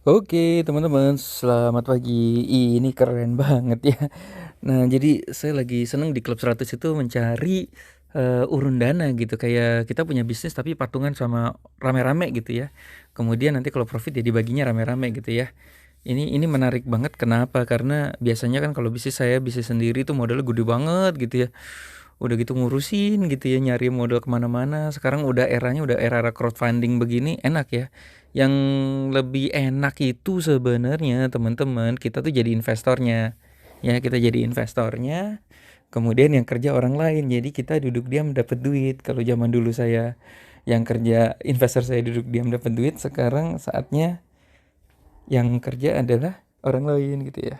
Oke, teman-teman, selamat pagi. Ini keren banget ya. Nah, jadi saya lagi seneng di Klub 100 itu mencari urun dana gitu. Kayak kita punya bisnis tapi patungan sama rame-rame gitu ya. Kemudian nanti kalau profit ya dibaginya rame-rame gitu ya. Ini menarik banget. Kenapa? Karena biasanya kan kalau bisnis saya bisnis sendiri tuh modalnya gede banget gitu ya. Udah gitu ngurusin gitu ya, nyari modal kemana-mana. Sekarang udah eranya udah era crowdfunding begini, enak ya. Yang lebih enak itu sebenarnya teman-teman, kita tuh jadi investornya. Ya, kita jadi investornya. Kemudian yang kerja orang lain. Jadi kita duduk diam dapat duit. Kalau zaman dulu saya yang kerja investor, saya duduk diam dapat duit. Sekarang saatnya yang kerja adalah orang lain gitu ya.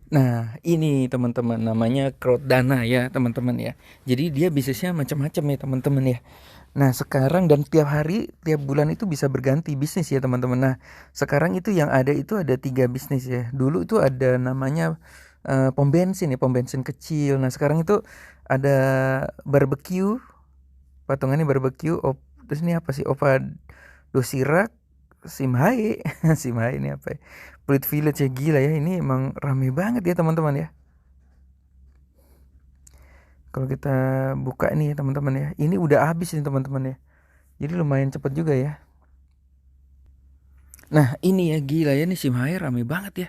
Nah, ini teman-teman namanya crowd dana ya, teman-teman ya. Jadi dia bisnisnya macam-macam ya, teman-teman ya. Nah, sekarang dan tiap hari, tiap bulan itu bisa berganti bisnis ya, teman-teman. Nah, sekarang itu yang ada itu ada 3 bisnis ya. Dulu itu ada namanya pom bensin ya, pom bensin kecil. Nah, sekarang itu ada barbecue, patungannya barbecue. Terus ini apa sih? Opa dosirak, Simhae. Simhae ini apa ya? Pluit Village ya, gila ya. Ini emang rame banget ya, teman-teman ya. Kalau kita buka nih ya, teman-teman ya. Ini udah habis nih, teman-teman ya. Jadi lumayan cepet juga ya. Nah, ini ya gila ya, nih Simhae rame banget ya.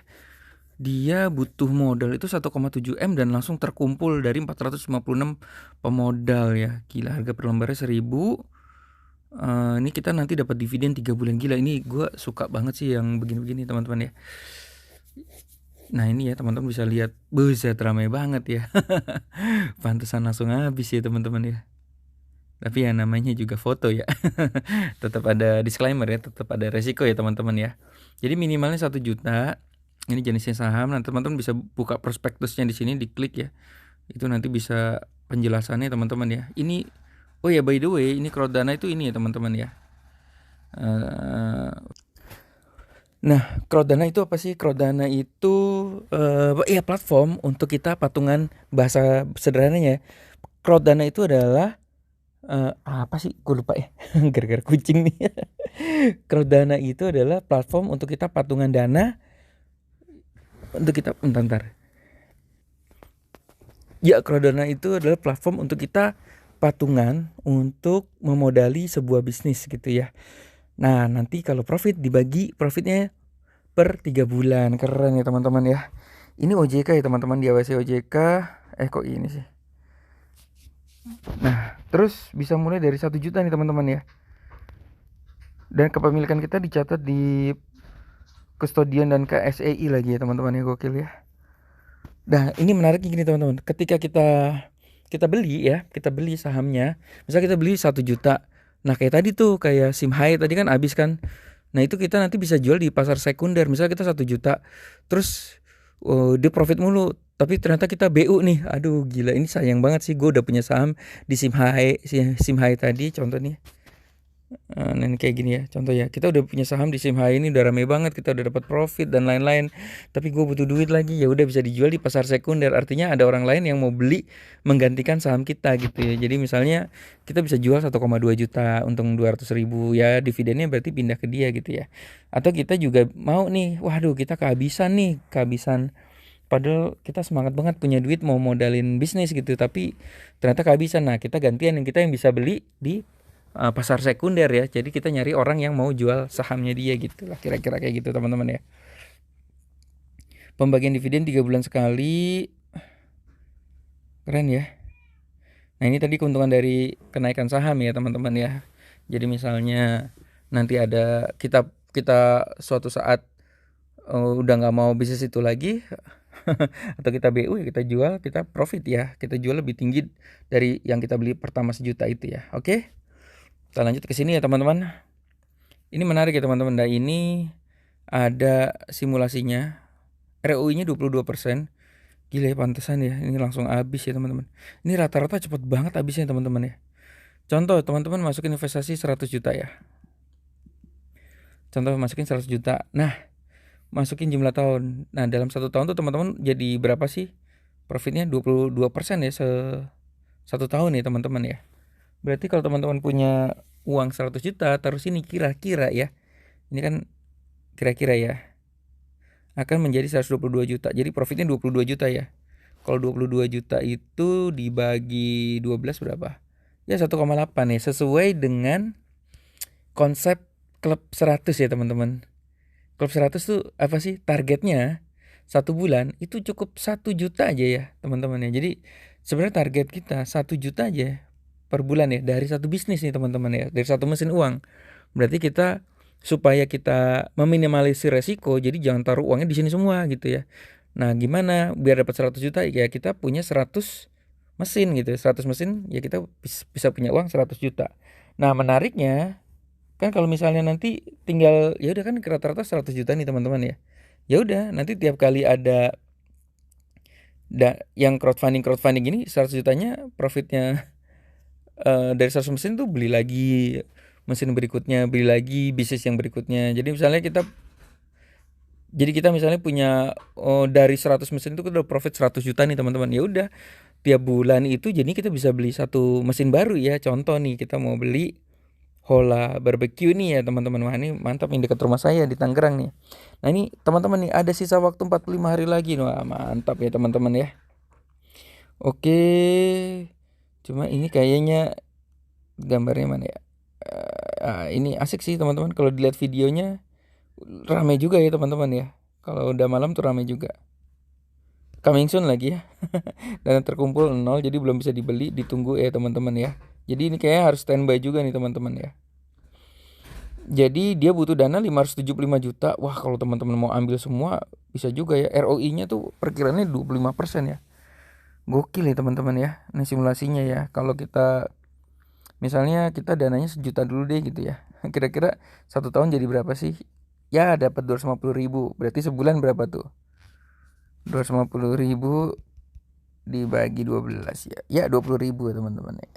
Dia butuh modal itu 1,7 M dan langsung terkumpul dari 456 pemodal ya. Gila, harga per lembarnya 1.000. Ini kita nanti dapat dividen 3 bulan. Gila, ini gue suka banget sih yang begini-begini, teman-teman ya. Nah, ini ya teman-teman bisa lihat, buset ramai banget ya. Pantesan langsung habis ya, teman-teman ya. Tapi ya namanya juga foto ya. Tetap ada disclaimer ya, tetap ada resiko ya, teman-teman ya. Jadi minimalnya 1 juta. Ini jenisnya saham. Nah, teman-teman bisa buka prospektusnya di sini, diklik ya. Itu nanti bisa penjelasannya, teman-teman ya. Ini, oh ya, by the way, ini Crodana itu ini ya, teman-teman ya. Eh, Nah, Crodana itu apa sih? Crodana itu ya platform untuk kita patungan, bahasa sederhananya. Crodana itu adalah apa sih? Gue lupa ya. Gara-gara kucing nih. Crodana itu adalah platform untuk kita patungan dana, untuk kita bentar. Ya, Crodana itu adalah platform untuk kita patungan untuk memodali sebuah bisnis gitu ya. Nah, nanti kalau profit dibagi profitnya per 3 bulan. Keren ya, teman-teman ya. Ini OJK ya, teman-teman, di AWC OJK. Kok ini sih? Nah, terus bisa mulai dari 1 juta nih, teman-teman ya. Dan kepemilikan kita dicatat di Kustodian dan KSEI lagi ya, teman-teman ya, gokil ya. Nah, ini menariknya gini, teman-teman. Ketika kita beli ya, kita beli sahamnya. Misal kita beli 1 juta. Nah, kayak tadi tuh, kayak Simhai tadi kan habis kan. Nah, itu kita nanti bisa jual di pasar sekunder. Misal kita 1 juta, terus dia profit mulu. Tapi ternyata kita BU nih. Aduh, gila, ini sayang banget sih. Gue udah punya saham di Simhai tadi, contoh nih. Nah, ini kayak gini ya, contoh ya. Kita udah punya saham di Simhai ini, udah rame banget, kita udah dapat profit dan lain-lain. Tapi gue butuh duit lagi, ya udah bisa dijual di pasar sekunder. Artinya ada orang lain yang mau beli menggantikan saham kita gitu ya. Jadi misalnya kita bisa jual 1,2 juta, untung 200.000 ya, dividennya berarti pindah ke dia gitu ya. Atau kita juga mau nih, waduh kita kehabisan nih, kehabisan. Padahal kita semangat banget punya duit mau modalin bisnis gitu, tapi ternyata kehabisan. Nah, kita gantian yang kita yang bisa beli di pasar sekunder ya. Jadi kita nyari orang yang mau jual sahamnya dia gitu lah, kira-kira kayak gitu, teman-teman ya. Pembagian dividen 3 bulan sekali. Keren ya. Nah, ini tadi keuntungan dari kenaikan saham ya, teman-teman ya. Jadi misalnya nanti ada kita kita suatu saat udah nggak mau bisnis itu lagi, atau kita BU ya, kita jual, kita profit ya, kita jual lebih tinggi dari yang kita beli pertama 1 juta itu ya. Oke, kita lanjut ke sini ya, teman-teman. Ini menarik ya, teman-teman. Nah, ini ada simulasinya. ROI-nya 22%. Gila ya, pantesan ya. Ini langsung habis ya, teman-teman. Ini rata-rata cepet banget habisnya, teman-teman ya. Contoh, teman-teman masukin investasi 100 juta ya. Contoh masukin 100 juta. Nah, masukin jumlah tahun. Nah, dalam 1 tahun tuh teman-teman jadi berapa sih? Profitnya 22% ya, 1 tahun ya, teman-teman ya. Berarti kalau teman-teman punya uang 100 juta, taruh sini kira-kira ya. Ini kan kira-kira ya akan menjadi 122 juta. Jadi profitnya 22 juta ya. Kalau 22 juta itu dibagi 12 berapa? Ya 1,8 ya, sesuai dengan konsep klub 100 ya teman-teman. Klub 100 tuh apa sih targetnya? Satu bulan itu cukup 1 juta aja ya teman-teman ya. Jadi sebenarnya target kita 1 juta aja per bulan ya, dari satu bisnis nih teman-teman ya, dari satu mesin uang. Berarti kita supaya kita meminimalisir resiko, jadi jangan taruh uangnya di sini semua gitu ya. Nah, gimana biar dapat 100 juta? Ya kita punya 100 mesin gitu. 100 mesin ya kita bisa punya uang 100 juta. Nah, menariknya kan kalau misalnya nanti tinggal ya udah kan rata-rata 100 juta nih teman-teman ya. Ya udah, nanti tiap kali ada yang crowdfunding ini 100 jutanya profitnya dari 100 mesin tuh beli lagi mesin berikutnya, beli lagi bisnis yang berikutnya. Jadi kita misalnya punya dari 100 mesin itu udah profit 100 juta nih teman-teman. Ya udah, tiap bulan itu jadi kita bisa beli satu mesin baru ya. Contoh nih kita mau beli Hola Barbecue nih ya teman-teman. Wah ini mantap, yang dekat rumah saya di Tangerang nih. Nah ini teman-teman nih ada sisa waktu 45 hari lagi. Wah mantap ya teman-teman ya. Oke, cuma ini kayaknya gambarnya mana ya? Ini asik sih teman-teman. Kalau dilihat videonya ramai juga ya teman-teman ya. Kalau udah malam tuh ramai juga. Coming soon lagi ya. Dan terkumpul 0 jadi belum bisa dibeli, ditunggu ya teman-teman ya. Jadi ini kayaknya harus standby juga nih teman-teman ya. Jadi dia butuh dana 575 juta. Wah, kalau teman-teman mau ambil semua bisa juga ya. ROI-nya tuh perkiraannya 25% ya. Gokil ya teman-teman ya. Ini simulasinya ya. Kalau kita misalnya kita dananya 1 juta dulu deh gitu ya. Kira-kira 1 tahun jadi berapa sih? Ya dapat 250.000. Berarti sebulan berapa tuh? 250.000 dibagi 12 ya. Ya 20.000 teman-teman ya.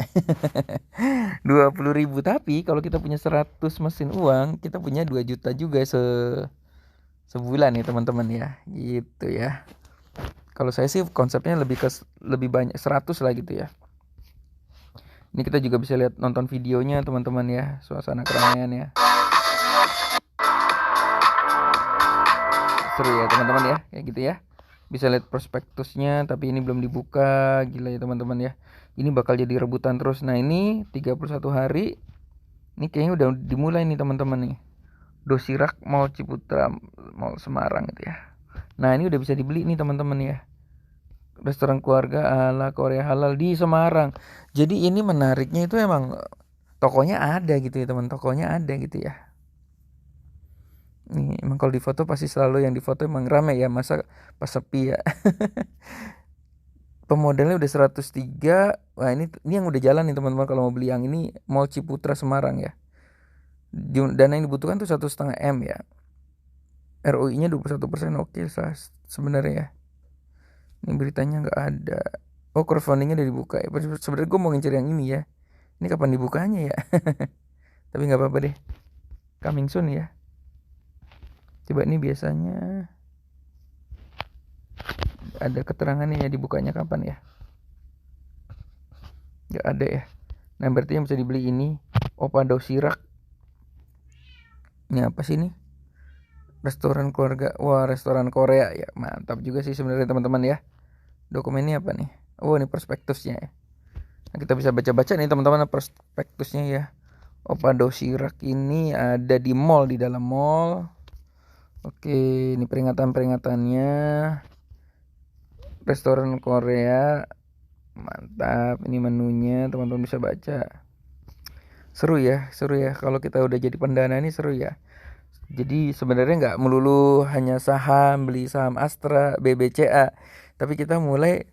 20.000, tapi kalau kita punya 100 mesin uang, kita punya 2 juta juga sebulan ya teman-teman ya. Gitu ya. Kalau saya sih konsepnya lebih banyak 100 lah gitu ya. Ini kita juga bisa lihat nonton videonya teman-teman ya, suasana keramaian ya. Seru ya teman-teman ya, kayak gitu ya. Bisa lihat prospektusnya, tapi ini belum dibuka. Gila ya teman-teman ya. Ini bakal jadi rebutan terus. Nah ini 31 hari. Ini kayaknya udah dimulai nih teman-teman nih. Dosirak Mall Ciputra, Mall Semarang gitu ya. Nah ini udah bisa dibeli nih teman-teman ya. Restoran keluarga ala Korea halal di Semarang. Jadi ini menariknya itu emang tokonya ada gitu ya teman. Tokonya ada gitu ya. Nih emang kalau di foto pasti selalu yang di foto emang rame ya. Masa pas sepi ya. Pemodalnya udah 103. Wah ini yang udah jalan nih teman-teman. Kalau mau beli yang ini Mall Ciputra Semarang ya. Dana yang dibutuhkan tuh 1,5 M ya. ROI-nya 21%. Oke lah sebenarnya ya. Ini beritanya nggak ada. Oh crowdfundingnya udah dibuka ya. Sebenarnya gue mau ngincer yang ini ya. Ini kapan dibukanya ya? Tapi nggak apa-apa deh. Coming soon ya. Coba ini biasanya ada keterangannya ya dibukanya kapan ya. Nggak ada ya. Nah berarti yang bisa dibeli ini Opa Dosirak. Ini apa sih ini? Restoran keluarga. Wah restoran Korea ya. Mantap juga sih sebenarnya teman-teman ya. Dokumennya apa nih? Oh ini prospektusnya ya. Nah, kita bisa baca-baca nih teman-teman prospektusnya ya. Opa Dosirak ini ada di mall, di dalam mall. Oke, ini peringatan-peringatannya. Restoran Korea. Mantap, ini menunya teman-teman bisa baca. Seru ya kalau kita udah jadi pendana ini seru ya. Jadi sebenarnya nggak melulu hanya saham, beli saham Astra, BBCA, tapi kita mulai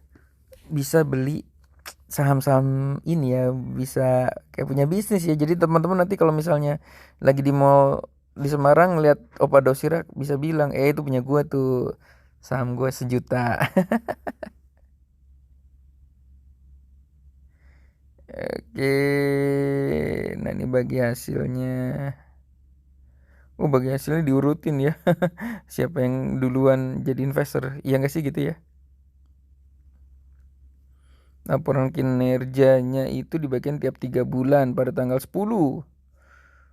bisa beli saham-saham ini ya, bisa kayak punya bisnis ya. Jadi teman-teman nanti kalau misalnya lagi di mall di Semarang lihat Opa Dosirak bisa bilang itu punya gua tuh, saham gua 1 juta. Oke, nah ini bagi hasilnya. Oh bagi hasilnya diurutin ya. Siapa yang duluan jadi investor, iya nggak sih gitu ya. Laporan kinerjanya itu dibagikan tiap 3 bulan pada tanggal 10.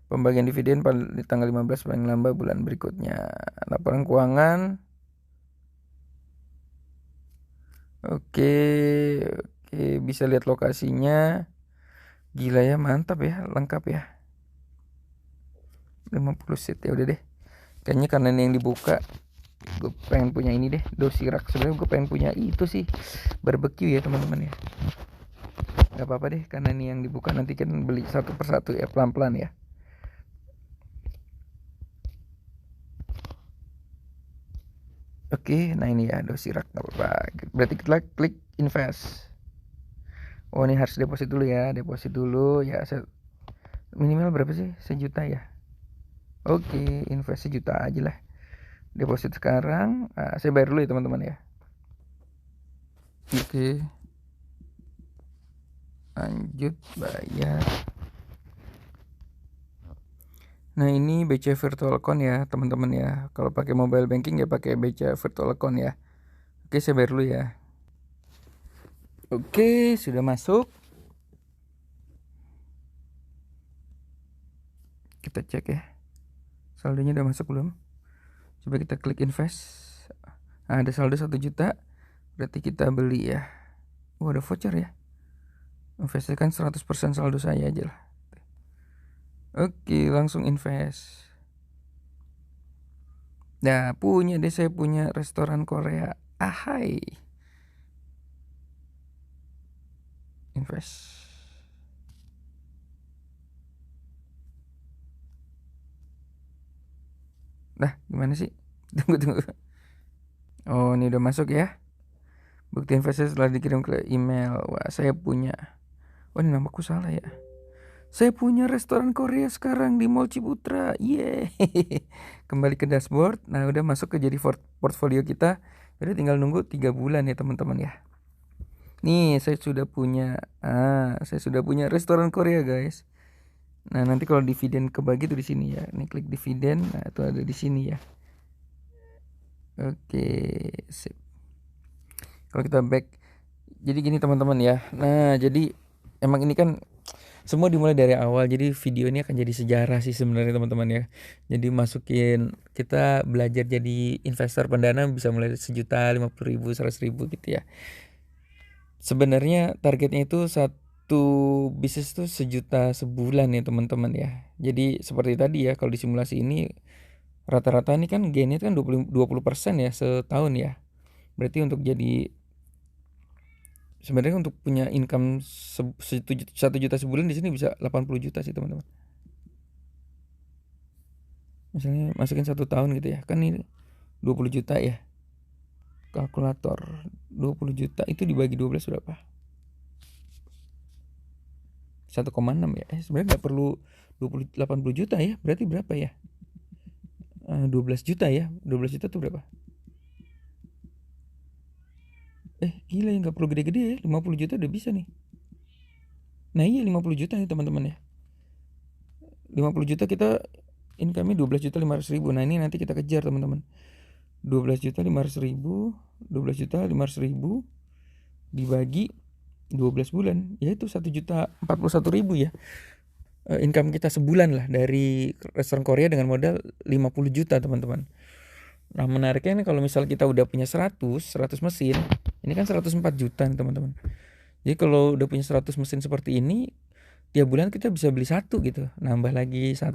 Pembagian dividen di tanggal 15 paling lambat bulan berikutnya. Laporan keuangan. Oke, bisa lihat lokasinya. Gila ya, mantap ya, lengkap ya. 50 set ya udah deh. Kayaknya karena ini yang dibuka, gue pengen punya ini deh, dosirak. Sebenarnya gue pengen punya itu sih, barbecue ya teman-teman ya. Gak apa-apa deh, karena ini yang dibuka, nanti kan beli satu persatu ya, pelan-pelan ya. Oke, nah ini ya dosirak, gak apa-apa. Berarti kita klik invest. Oh ini harus deposit dulu ya, ya. Minimal berapa sih? 1 juta ya. Oke, invest 1 juta aja lah. Deposit sekarang. Saya bayar dulu ya teman-teman ya. Oke. Lanjut bayar. Nah ini BCA Virtual Account ya teman-teman ya. Kalau pakai mobile banking ya pakai BCA Virtual Account ya. Oke, saya bayar dulu ya. Oke, sudah masuk. Kita cek ya. Saldonya udah masuk belum? Coba kita klik invest. Ada saldo 1 juta. Berarti kita beli ya. Ada voucher ya. Investkan 100% saldo saya aja lah. Oke, langsung invest. Nah, saya punya restoran Korea. Ahai. Invest. Nah, gimana sih? Tunggu. Oh, ini udah masuk ya. Bukti investasi setelah dikirim ke email. Wah, saya punya. Oh, ini namaku salah ya. Saya punya restoran Korea sekarang di Mall Ciputra. Yeay. Kembali ke dashboard. Nah, udah masuk ke jadi portfolio kita. Jadi tinggal nunggu 3 bulan ya teman-teman ya. Nih, saya sudah punya restoran Korea, guys. Nah, nanti kalau dividen kebagi tuh di sini ya. Ini klik dividen. Nah, itu ada di sini ya. Oke, sip. Kalau kita back, jadi gini teman-teman ya. Nah, jadi emang ini kan semua dimulai dari awal, jadi video ini akan jadi sejarah sih sebenarnya teman-teman ya. Jadi kita belajar jadi investor pendana bisa mulai 1 juta, 50.000, 100.000 gitu ya. Sebenarnya targetnya itu satu bisnis tuh 1 juta sebulan ya teman-teman ya. Jadi seperti tadi ya, kalau di simulasi ini rata-rata ini kan gainnya kan 20% ya setahun ya. Berarti sebenarnya untuk punya income 1 juta sebulan di sini bisa 80 juta sih teman-teman. Misalnya masukin 1 tahun gitu ya, kan ini 20 juta ya. Kalkulator 20 juta itu dibagi 12 berapa? 1,6 ya. Sebenarnya nggak perlu 80 juta ya. Berarti berapa ya? 12 juta ya. 12 juta tuh berapa? Gila ya, nggak perlu gede-gede ya. 50 juta udah bisa nih. Nah iya 50 juta nih teman-teman ya. 50 juta kita income-nya 12.500.000. Nah ini nanti kita kejar teman-teman. 12.500.000, 12.500.000 dibagi 12 bulan, yaitu 1.041.000 ya. Income kita sebulan lah dari restoran Korea dengan modal 50 juta teman-teman. Nah menariknya nih kalau misal kita udah punya 100 mesin, ini kan 104 juta nih teman-teman. Jadi kalau udah punya 100 mesin seperti ini, tiap bulan kita bisa beli 1 gitu, nambah lagi 1.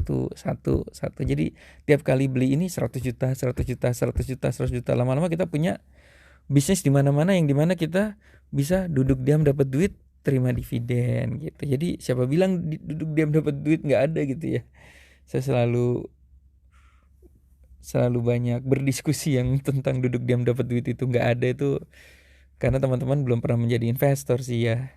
Jadi tiap kali beli ini 100 juta, 100 juta, 100 juta, 100 juta. Lama-lama kita punya bisnis di mana-mana yang dimana kita bisa duduk diam dapat duit, terima dividen gitu. Jadi siapa bilang duduk diam dapat duit, nggak ada gitu ya. Saya selalu banyak berdiskusi yang tentang duduk diam dapat duit itu nggak ada, itu karena teman-teman belum pernah menjadi investor sih ya,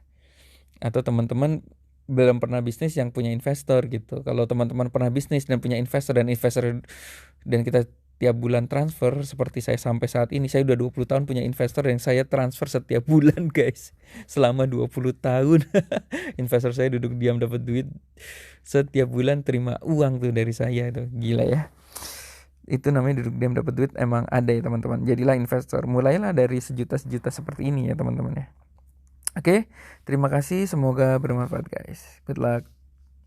atau teman-teman belum pernah bisnis yang punya investor gitu. Kalau teman-teman pernah bisnis dan punya investor dan kita tiap bulan transfer seperti saya sampai saat ini, saya udah 20 tahun punya investor yang saya transfer setiap bulan guys. Selama 20 tahun investor saya duduk diam dapat duit, setiap bulan terima uang tuh dari saya. Itu gila ya. Itu namanya duduk diam dapat duit, emang ada ya teman-teman. Jadilah investor, mulailah dari sejuta seperti ini ya teman-teman ya. Oke, terima kasih, semoga bermanfaat guys. Good luck.